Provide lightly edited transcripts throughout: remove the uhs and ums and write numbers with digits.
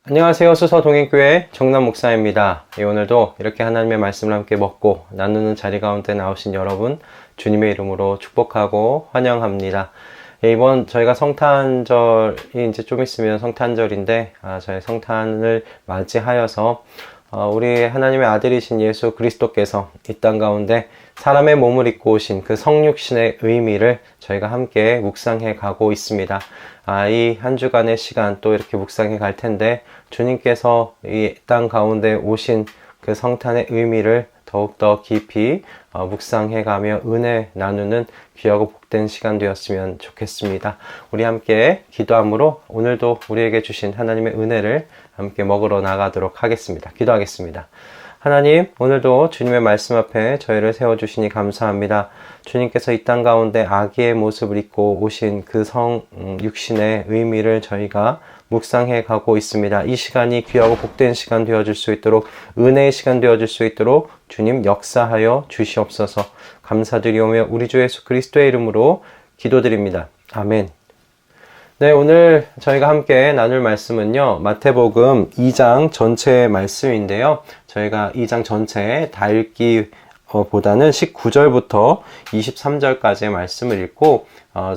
안녕하세요. 수서동행교회 정남 목사입니다. 오늘도 이렇게 하나님의 말씀을 함께 먹고 나누는 자리 가운데 나오신 여러분 주님의 이름으로 축복하고 환영합니다. 이번 저희가 성탄절이 이제 좀 있으면 성탄절인데 저희 성탄을 맞이하여서 우리 하나님의 아들이신 예수 그리스도께서 이 땅 가운데 사람의 몸을 입고 오신 그 성육신의 의미를 저희가 함께 묵상해 가고 있습니다. 이 한 주간의 시간 또 이렇게 묵상해 갈 텐데 주님께서 이 땅 가운데 오신 그 성탄의 의미를 더욱더 깊이 묵상해 가며 은혜 나누는 귀하고 복된 시간 되었으면 좋겠습니다. 우리 함께 기도함으로 오늘도 우리에게 주신 하나님의 은혜를 함께 먹으러 나가도록 하겠습니다. 기도하겠습니다. 하나님, 오늘도 주님의 말씀 앞에 저희를 세워주시니 감사합니다. 주님께서 이 땅 가운데 아기의 모습을 입고 오신 그 육신의 의미를 저희가 묵상해 가고 있습니다. 이 시간이 귀하고 복된 시간 되어줄 수 있도록, 은혜의 시간 되어줄 수 있도록 주님 역사하여 주시옵소서. 감사드리오며 우리 주 예수 그리스도의 이름으로 기도드립니다. 아멘. 네, 오늘 저희가 함께 나눌 말씀은요, 마태복음 2장 전체의 말씀인데요. 저희가 2장 전체 다 읽기보다는 19절부터 23절까지의 말씀을 읽고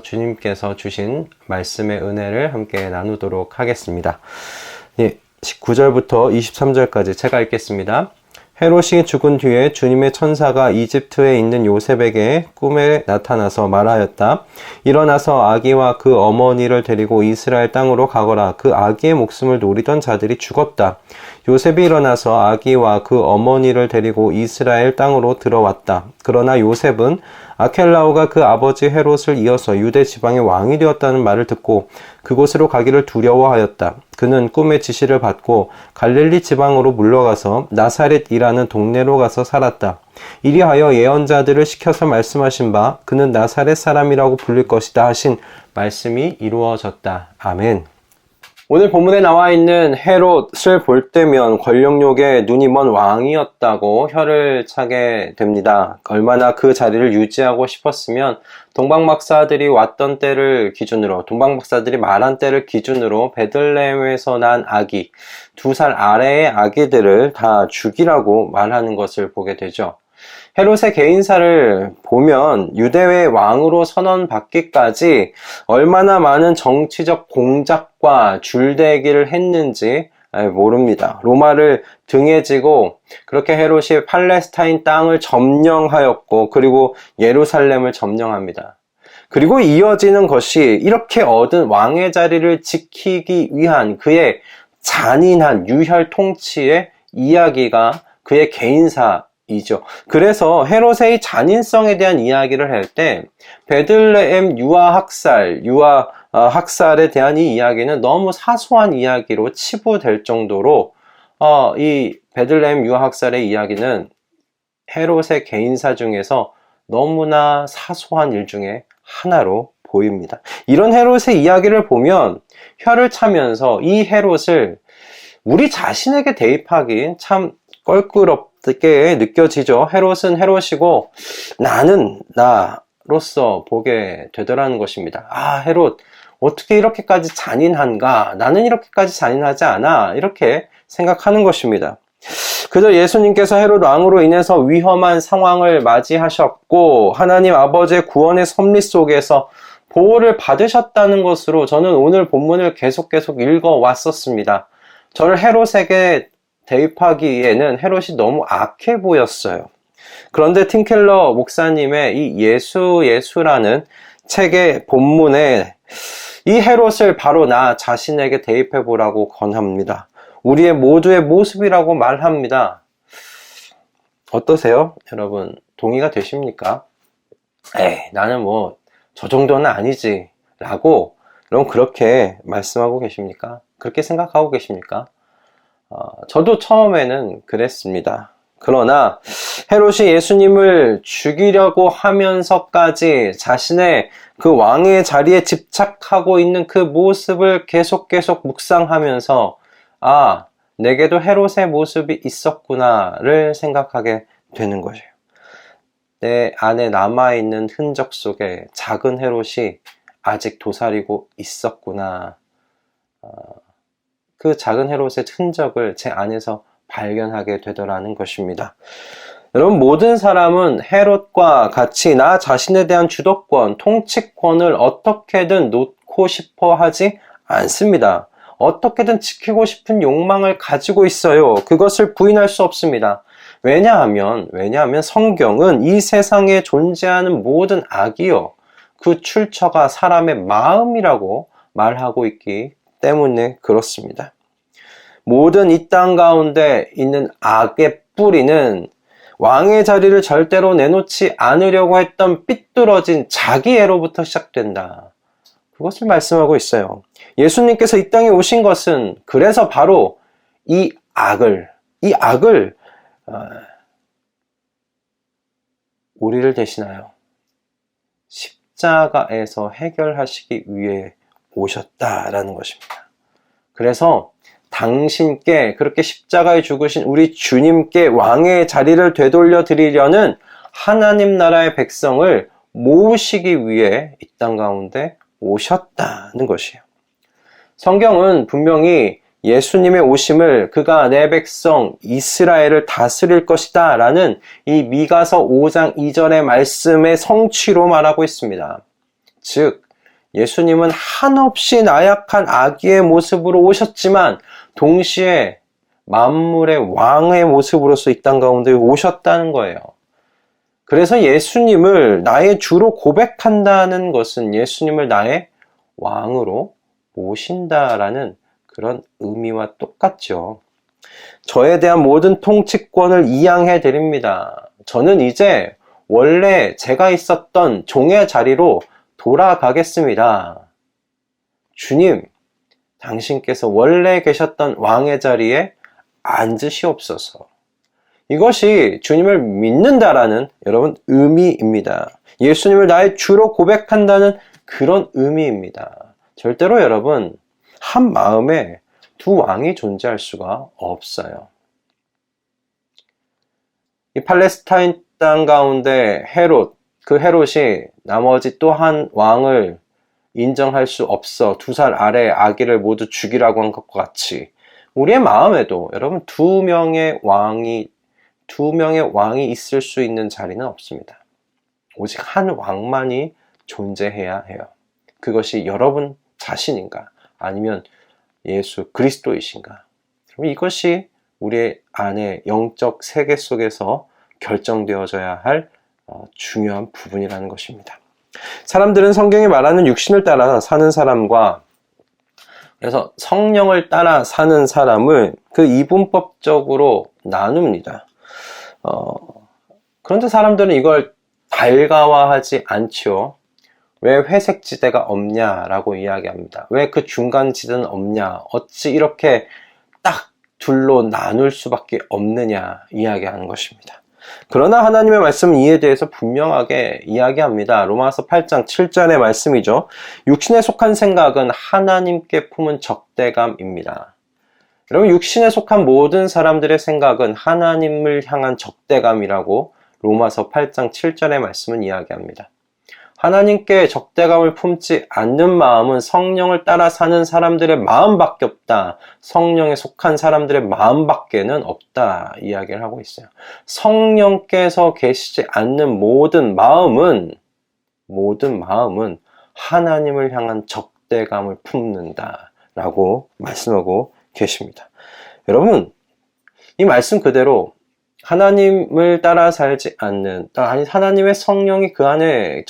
주님께서 주신 말씀의 은혜를 함께 나누도록 하겠습니다. 예, 19절부터 23절까지 제가 읽겠습니다. 헤롯이 죽은 뒤에 주님의 천사가 이집트에 있는 요셉에게 꿈에 나타나서 말하였다. 일어나서 아기와 그 어머니를 데리고 이스라엘 땅으로 가거라. 그 아기의 목숨을 노리던 자들이 죽었다. 요셉이 일어나서 아기와 그 어머니를 데리고 이스라엘 땅으로 들어왔다. 그러나 요셉은 아켈라오가 그 아버지 헤롯을 이어서 유대 지방의 왕이 되었다는 말을 듣고 그곳으로 가기를 두려워하였다. 그는 꿈의 지시를 받고 갈릴리 지방으로 물러가서 나사렛이라는 동네로 가서 살았다. 이리하여 예언자들을 시켜서 말씀하신 바 그는 나사렛 사람이라고 불릴 것이다 하신 말씀이 이루어졌다. 아멘. 오늘 본문에 나와 있는 헤롯을 볼 때면 권력욕에 눈이 먼 왕이었다고 혀를 차게 됩니다. 얼마나 그 자리를 유지하고 싶었으면 동방박사들이 왔던 때를 기준으로, 동방박사들이 말한 때를 기준으로 베들레헴에서 난 아기, 2살 아래의 아기들을 다 죽이라고 말하는 것을 보게 되죠. 헤롯의 개인사를 보면 유대의 왕으로 선언받기까지 얼마나 많은 정치적 공작과 줄대기를 했는지 모릅니다. 로마를 등에 지고 그렇게 헤롯이 팔레스타인 땅을 점령하였고 그리고 예루살렘을 점령합니다. 그리고 이어지는 것이 이렇게 얻은 왕의 자리를 지키기 위한 그의 잔인한 유혈 통치의 이야기가 그의 개인사 이죠. 그래서 헤롯의 잔인성에 대한 이야기를 할 때 베들레헴 유아 학살에 대한 이 이야기는 너무 사소한 이야기로 치부될 정도로 이 베들레헴 유아 학살의 이야기는 헤롯의 개인사 중에서 너무나 사소한 일 중에 하나로 보입니다. 이런 헤롯의 이야기를 보면 혀를 차면서 이 헤롯을 우리 자신에게 대입하기 참 껄끄럽게 느껴지죠. 헤롯은 헤롯이고 나는 나로서 보게 되더라는 것입니다. 헤롯 어떻게 이렇게까지 잔인한가? 나는 이렇게까지 잔인하지 않아. 이렇게 생각하는 것입니다. 그저 예수님께서 헤롯 왕으로 인해서 위험한 상황을 맞이하셨고 하나님 아버지의 구원의 섭리 속에서 보호를 받으셨다는 것으로 저는 오늘 본문을 계속 읽어왔었습니다. 저를 헤롯에게 대입하기에는 헤롯이 너무 악해 보였어요. 그런데 팀켈러 목사님의 이 예수라는 책의 본문에 이 헤롯을 바로 나 자신에게 대입해 보라고 권합니다. 우리의 모두의 모습이라고 말합니다. 어떠세요? 여러분 동의가 되십니까? 나는 뭐 저 정도는 아니지 라고 여러분 그렇게 말씀하고 계십니까? 그렇게 생각하고 계십니까? 저도 처음에는 그랬습니다. 그러나 헤롯이 예수님을 죽이려고 하면서까지 자신의 그 왕의 자리에 집착하고 있는 그 모습을 계속 묵상하면서 내게도 헤롯의 모습이 있었구나를 생각하게 되는 것이에요. 내 안에 남아있는 흔적 속에 작은 헤롯이 아직 도사리고 있었구나. 그 작은 헤롯의 흔적을 제 안에서 발견하게 되더라는 것입니다. 여러분, 모든 사람은 헤롯과 같이 나 자신에 대한 주도권, 통치권을 어떻게든 놓고 싶어 하지 않습니다. 어떻게든 지키고 싶은 욕망을 가지고 있어요. 그것을 부인할 수 없습니다. 왜냐하면 성경은 이 세상에 존재하는 모든 악이요, 그 출처가 사람의 마음이라고 말하고 있기 때문에 그렇습니다. 모든 이 땅 가운데 있는 악의 뿌리는 왕의 자리를 절대로 내놓지 않으려고 했던 삐뚤어진 자기애로부터 시작된다. 그것을 말씀하고 있어요. 예수님께서 이 땅에 오신 것은 그래서 바로 이 악을 우리를 대신하여 십자가에서 해결하시기 위해 오셨다라는 것입니다. 그래서 당신께, 그렇게 십자가에 죽으신 우리 주님께 왕의 자리를 되돌려 드리려는 하나님 나라의 백성을 모으시기 위해 이 땅 가운데 오셨다는 것이에요. 성경은 분명히 예수님의 오심을 그가 내 백성 이스라엘을 다스릴 것이다 라는 이 미가서 5장 2절의 말씀의 성취로 말하고 있습니다. 즉, 예수님은 한없이 나약한 아기의 모습으로 오셨지만 동시에 만물의 왕의 모습으로서 이 땅 가운데 오셨다는 거예요. 그래서 예수님을 나의 주로 고백한다는 것은 예수님을 나의 왕으로 모신다라는 그런 의미와 똑같죠. 저에 대한 모든 통치권을 이양해 드립니다. 저는 이제 원래 제가 있었던 종의 자리로 돌아가겠습니다. 주님, 당신께서 원래 계셨던 왕의 자리에 앉으시옵소서. 이것이 주님을 믿는다라는 여러분 의미입니다. 예수님을 나의 주로 고백한다는 그런 의미입니다. 절대로 여러분, 한 마음에 두 왕이 존재할 수가 없어요. 이 팔레스타인 땅 가운데 헤롯, 그 헤롯이 나머지 또 한 왕을 인정할 수 없어 두 살 아래의 아기를 모두 죽이라고 한 것과 같이 우리의 마음에도 여러분 두 명의 왕이 있을 수 있는 자리는 없습니다. 오직 한 왕만이 존재해야 해요. 그것이 여러분 자신인가 아니면 예수 그리스도이신가? 그럼 이것이 우리의 안에 영적 세계 속에서 결정되어져야 할 중요한 부분이라는 것입니다. 사람들은 성경이 말하는 육신을 따라 사는 사람과 그래서 성령을 따라 사는 사람을 그 이분법적으로 나눕니다. 그런데 사람들은 이걸 달가워하지 않죠. 왜 회색 지대가 없냐라고 이야기합니다. 왜 그 중간 지대는 없냐? 어찌 이렇게 딱 둘로 나눌 수밖에 없느냐 이야기하는 것입니다. 그러나 하나님의 말씀은 이에 대해서 분명하게 이야기합니다. 로마서 8장 7절의 말씀이죠. 육신에 속한 생각은 하나님께 품은 적대감입니다. 여러분, 육신에 속한 모든 사람들의 생각은 하나님을 향한 적대감이라고 로마서 8장 7절의 말씀은 이야기합니다. 하나님께 적대감을 품지 않는 마음은 성령을 따라 사는 사람들의 마음밖에 없다. 성령에 속한 사람들의 마음밖에는 없다. 이야기를 하고 있어요. 성령께서 계시지 않는 모든 마음은 하나님을 향한 적대감을 품는다. 라고 말씀하고 계십니다. 여러분, 이 말씀 그대로 하나님을 따라 살지 않는, 하나님의 성령이 그 안에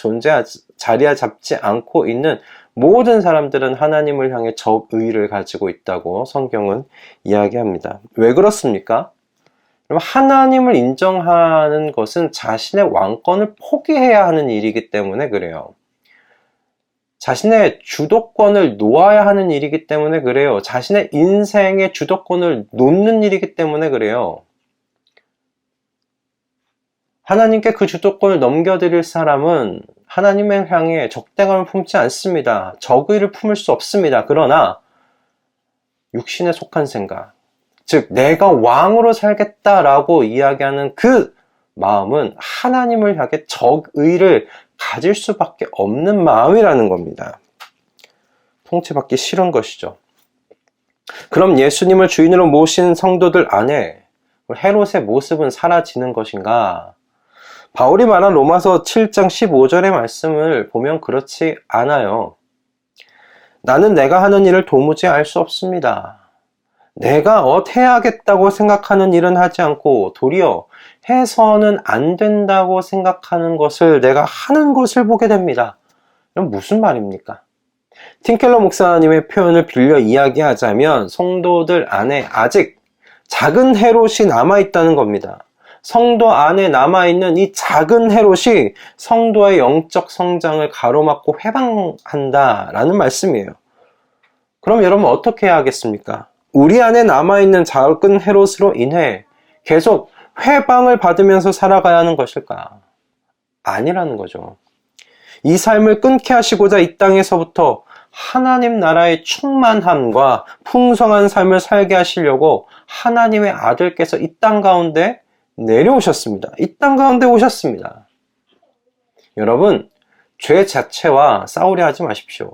자리 잡지 않고 있는 모든 사람들은 하나님을 향해 적의를 가지고 있다고 성경은 이야기합니다. 왜 그렇습니까? 하나님을 인정하는 것은 자신의 왕권을 포기해야 하는 일이기 때문에 그래요. 자신의 주도권을 놓아야 하는 일이기 때문에 그래요. 자신의 인생의 주도권을 놓는 일이기 때문에 그래요. 하나님께 그 주도권을 넘겨드릴 사람은 하나님을 향해 적대감을 품지 않습니다. 적의를 품을 수 없습니다. 그러나 육신에 속한 생각, 즉 내가 왕으로 살겠다라고 이야기하는 그 마음은 하나님을 향해 적의를 가질 수밖에 없는 마음이라는 겁니다. 통치받기 싫은 것이죠. 그럼 예수님을 주인으로 모신 성도들 안에 헤롯의 모습은 사라지는 것인가? 바울이 말한 로마서 7장 15절의 말씀을 보면 그렇지 않아요. 나는 내가 하는 일을 도무지 알 수 없습니다. 내가 해야겠다고 생각하는 일은 하지 않고 도리어 해서는 안 된다고 생각하는 것을 내가 하는 것을 보게 됩니다. 이건 무슨 말입니까? 팀켈러 목사님의 표현을 빌려 이야기하자면 성도들 안에 아직 작은 헤롯이 남아있다는 겁니다. 성도 안에 남아있는 이 작은 헤롯이 성도의 영적 성장을 가로막고 회방한다라는 말씀이에요. 그럼 여러분 어떻게 해야 하겠습니까? 우리 안에 남아있는 작은 헤롯으로 인해 계속 회방을 받으면서 살아가야 하는 것일까? 아니라는 거죠. 이 삶을 끊게 하시고자 이 땅에서부터 하나님 나라의 충만함과 풍성한 삶을 살게 하시려고 하나님의 아들께서 이 땅 가운데 내려오셨습니다. 이 땅 가운데 오셨습니다. 여러분, 죄 자체와 싸우려 하지 마십시오.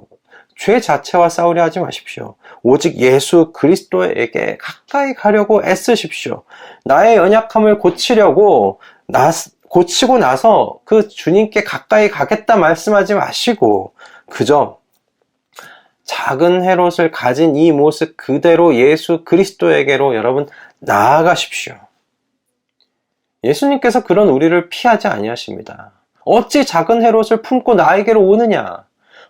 죄 자체와 싸우려 하지 마십시오. 오직 예수 그리스도에게 가까이 가려고 애쓰십시오. 나의 연약함을 고치려고 고치고 나서 그 주님께 가까이 가겠다 말씀하지 마시고 그저 작은 헤롯을 가진 이 모습 그대로 예수 그리스도에게로 여러분 나아가십시오. 예수님께서 그런 우리를 피하지 아니하십니다. 어찌 작은 헤롯을 품고 나에게로 오느냐?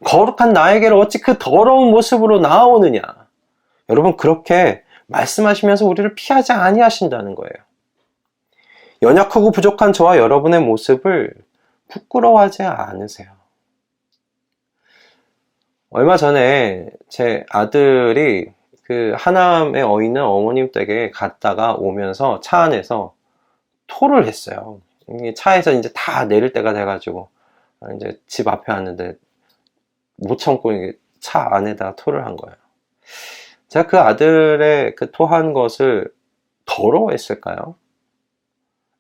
거룩한 나에게로 어찌 그 더러운 모습으로 나아오느냐? 여러분 그렇게 말씀하시면서 우리를 피하지 아니하신다는 거예요. 연약하고 부족한 저와 여러분의 모습을 부끄러워하지 않으세요. 얼마 전에 제 아들이 그 하남에 있는 어머님 댁에 갔다가 오면서 차 안에서 토를 했어요. 차에서 이제 다 내릴 때가 돼가지고 이제 집 앞에 왔는데 못 참고 차 안에다 토를 한 거예요. 제가 그 아들의 그 토한 것을 더러워했을까요?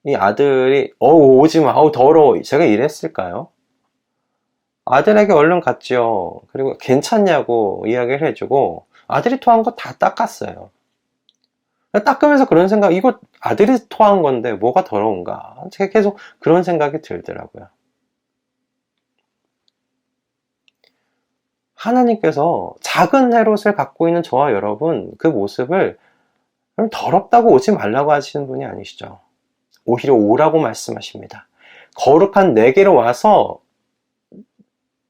이 아들이 오지마 더러워 제가 이랬을까요? 아들에게 얼른 갔죠. 그리고 괜찮냐고 이야기를 해주고 아들이 토한 거 다 닦았어요. 닦으면서 그런 생각, 이거 아들이 토한 건데 뭐가 더러운가? 제가 계속 그런 생각이 들더라고요. 하나님께서 작은 헤롯을 갖고 있는 저와 여러분 그 모습을 더럽다고 오지 말라고 하시는 분이 아니시죠. 오히려 오라고 말씀하십니다. 거룩한 내게로 와서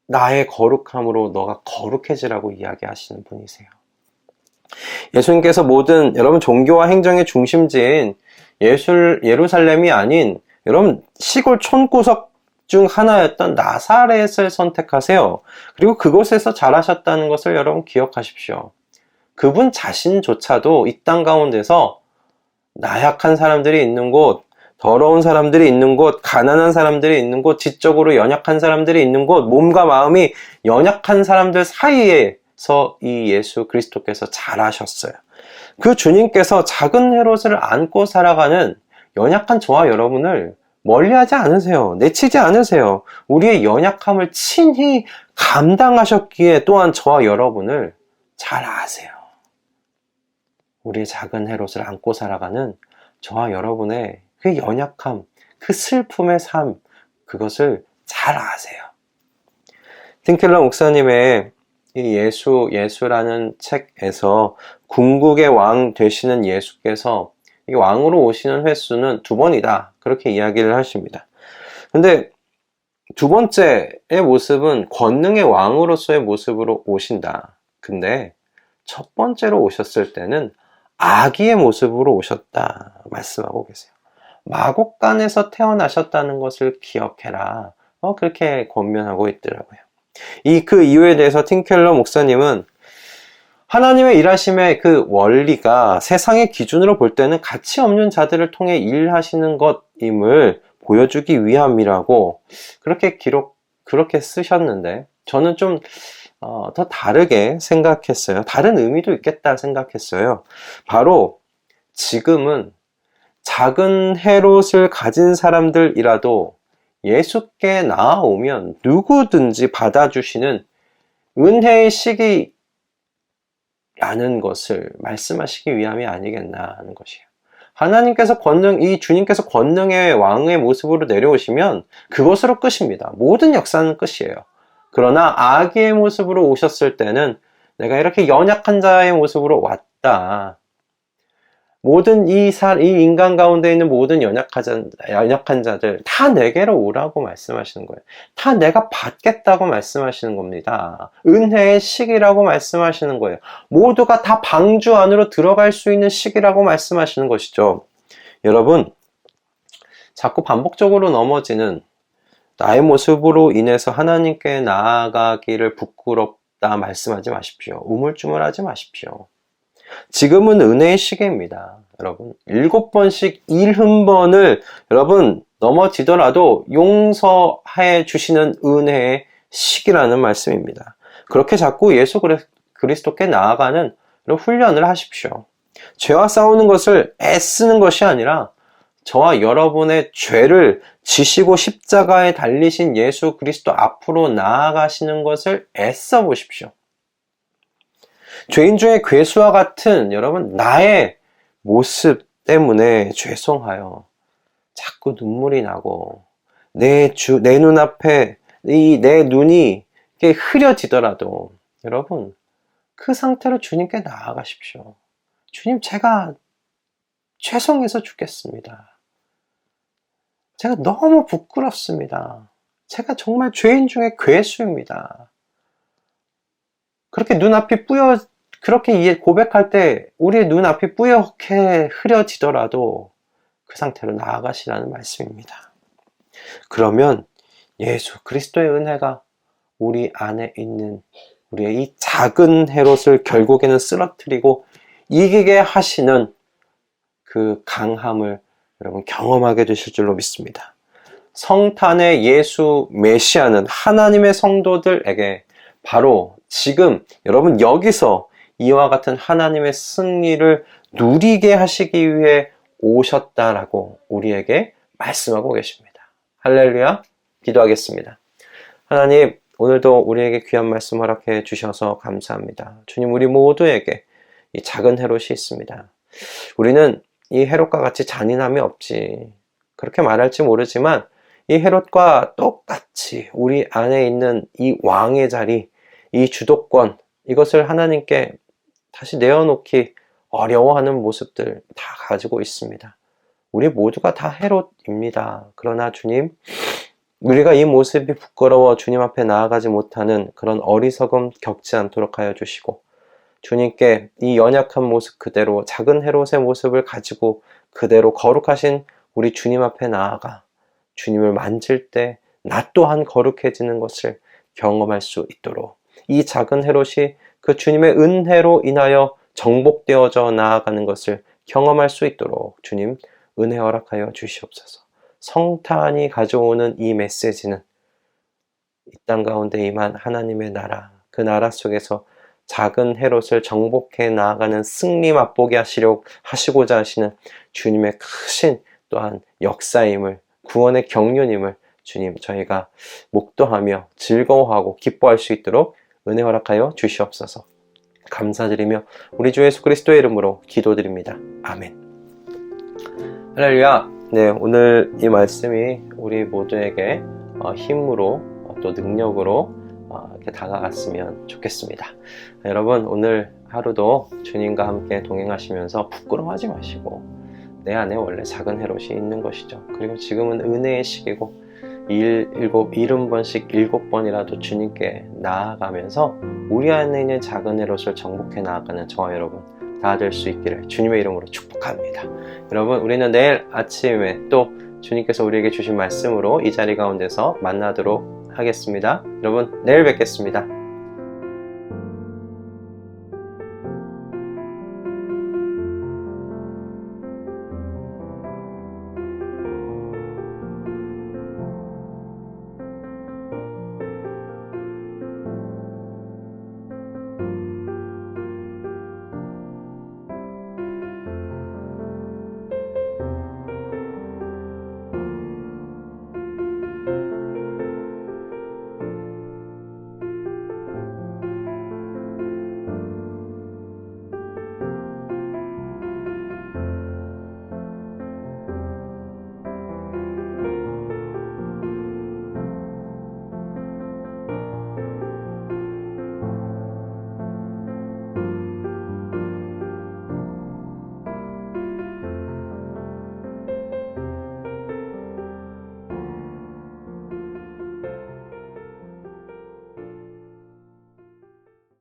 나의 거룩함으로 너가 거룩해지라고 이야기하시는 분이세요. 예수님께서 모든 여러분 종교와 행정의 중심지인 예루살렘이 아닌 여러분 시골 촌구석 중 하나였던 나사렛을 선택하세요. 그리고 그곳에서 자라셨다는 것을 여러분 기억하십시오. 그분 자신조차도 이 땅 가운데서 나약한 사람들이 있는 곳, 더러운 사람들이 있는 곳, 가난한 사람들이 있는 곳, 지적으로 연약한 사람들이 있는 곳, 몸과 마음이 연약한 사람들 사이에서 이 예수 그리스도께서 자라셨어요. 그 주님께서 작은 헤롯을 안고 살아가는 연약한 저와 여러분을 멀리하지 않으세요. 내치지 않으세요. 우리의 연약함을 친히 감당하셨기에 또한 저와 여러분을 잘 아세요. 우리의 작은 헤롯을 안고 살아가는 저와 여러분의 그 연약함, 그 슬픔의 삶, 그것을 잘 아세요. 팀켈러 목사님의 이 예수라는 책에서 궁극의 왕 되시는 예수께서 이 왕으로 오시는 횟수는 2번이다. 그렇게 이야기를 하십니다. 근데 두 번째의 모습은 권능의 왕으로서의 모습으로 오신다. 근데 첫 번째로 오셨을 때는 아기의 모습으로 오셨다. 말씀하고 계세요. 마곡간에서 태어나셨다는 것을 기억해라. 그렇게 권면하고 있더라고요. 그 이유에 대해서 팀켈러 목사님은 하나님의 일하심의 그 원리가 세상의 기준으로 볼 때는 가치 없는 자들을 통해 일하시는 것임을 보여주기 위함이라고 그렇게 쓰셨는데 저는 좀 더 다르게 생각했어요. 다른 의미도 있겠다 생각했어요. 바로 지금은 작은 헤롯을 가진 사람들이라도 예수께 나아오면 누구든지 받아주시는 은혜의 시기를 라는 것을 말씀하시기 위함이 아니겠나 하는 것이에요. 하나님께서 이 주님께서 권능의 왕의 모습으로 내려오시면 그것으로 끝입니다. 모든 역사는 끝이에요. 그러나 아기의 모습으로 오셨을 때는 내가 이렇게 연약한 자의 모습으로 왔다. 모든 이 인간 가운데 있는 모든 연약한 자들 다 내게로 오라고 말씀하시는 거예요. 다 내가 받겠다고 말씀하시는 겁니다. 은혜의 시기라고 말씀하시는 거예요. 모두가 다 방주 안으로 들어갈 수 있는 시기라고 말씀하시는 것이죠. 여러분, 자꾸 반복적으로 넘어지는 나의 모습으로 인해서 하나님께 나아가기를 부끄럽다 말씀하지 마십시오. 우물쭈물하지 마십시오. 지금은 은혜의 시기입니다. 여러분, 7번씩 1흔번을 여러분 넘어지더라도 용서해 주시는 은혜의 시기라는 말씀입니다. 그렇게 자꾸 예수 그리스도께 나아가는 훈련을 하십시오. 죄와 싸우는 것을 애쓰는 것이 아니라 저와 여러분의 죄를 지시고 십자가에 달리신 예수 그리스도 앞으로 나아가시는 것을 애써 보십시오. 죄인 중에 괴수와 같은 여러분 나의 모습 때문에 죄송하여 자꾸 눈물이 나고 내 눈앞에 내 눈이 흐려지더라도 여러분 그 상태로 주님께 나아가십시오. 주님, 제가 죄송해서 죽겠습니다. 제가 너무 부끄럽습니다. 제가 정말 죄인 중에 괴수입니다. 그렇게 눈앞이 그렇게 고백할 때 우리의 눈앞이 뿌옇게 흐려지더라도 그 상태로 나아가시라는 말씀입니다. 그러면 예수 그리스도의 은혜가 우리 안에 있는 우리의 이 작은 헤롯을 결국에는 쓰러뜨리고 이기게 하시는 그 강함을 여러분 경험하게 되실 줄로 믿습니다. 성탄의 예수 메시아는 하나님의 성도들에게 바로 지금 여러분 여기서 이와 같은 하나님의 승리를 누리게 하시기 위해 오셨다라고 우리에게 말씀하고 계십니다. 할렐루야. 기도하겠습니다. 하나님, 오늘도 우리에게 귀한 말씀 허락해 주셔서 감사합니다. 주님, 우리 모두에게 이 작은 헤롯이 있습니다. 우리는 이 헤롯과 같이 잔인함이 없지, 그렇게 말할지 모르지만 이 헤롯과 똑같이 우리 안에 있는 이 왕의 자리, 이 주도권, 이것을 하나님께 다시 내어놓기 어려워하는 모습들 다 가지고 있습니다. 우리 모두가 다 헤롯입니다. 그러나 주님, 우리가 이 모습이 부끄러워 주님 앞에 나아가지 못하는 그런 어리석음 겪지 않도록 하여 주시고, 주님께 이 연약한 모습 그대로 작은 헤롯의 모습을 가지고 그대로 거룩하신 우리 주님 앞에 나아가 주님을 만질 때 나 또한 거룩해지는 것을 경험할 수 있도록, 이 작은 헤롯이 그 주님의 은혜로 인하여 정복되어져 나아가는 것을 경험할 수 있도록 주님 은혜 허락하여 주시옵소서. 성탄이 가져오는 이 메시지는 이 땅 가운데 임한 하나님의 나라, 그 나라 속에서 작은 헤롯을 정복해 나아가는 승리 맛보게 하시고자 하시는 주님의 크신 또한 역사임을, 구원의 경륜임을 주님 저희가 목도하며 즐거워하고 기뻐할 수 있도록 은혜 허락하여 주시옵소서. 감사드리며 우리 주 예수 그리스도의 이름으로 기도드립니다. 아멘. 할렐루야. 네, 오늘 이 말씀이 우리 모두에게 힘으로 또 능력으로 이렇게 다가갔으면 좋겠습니다. 여러분, 오늘 하루도 주님과 함께 동행하시면서 부끄러워하지 마시고, 내 안에 원래 작은 헤롯이 있는 것이죠. 그리고 지금은 은혜의 시기고 70번씩 7번이라도 주님께 나아가면서 우리 안에 있는 작은 헤롯을 정복해 나아가는 저와 여러분 다 될 수 있기를 주님의 이름으로 축복합니다. 여러분, 우리는 내일 아침에 또 주님께서 우리에게 주신 말씀으로 이 자리 가운데서 만나도록 하겠습니다. 여러분, 내일 뵙겠습니다.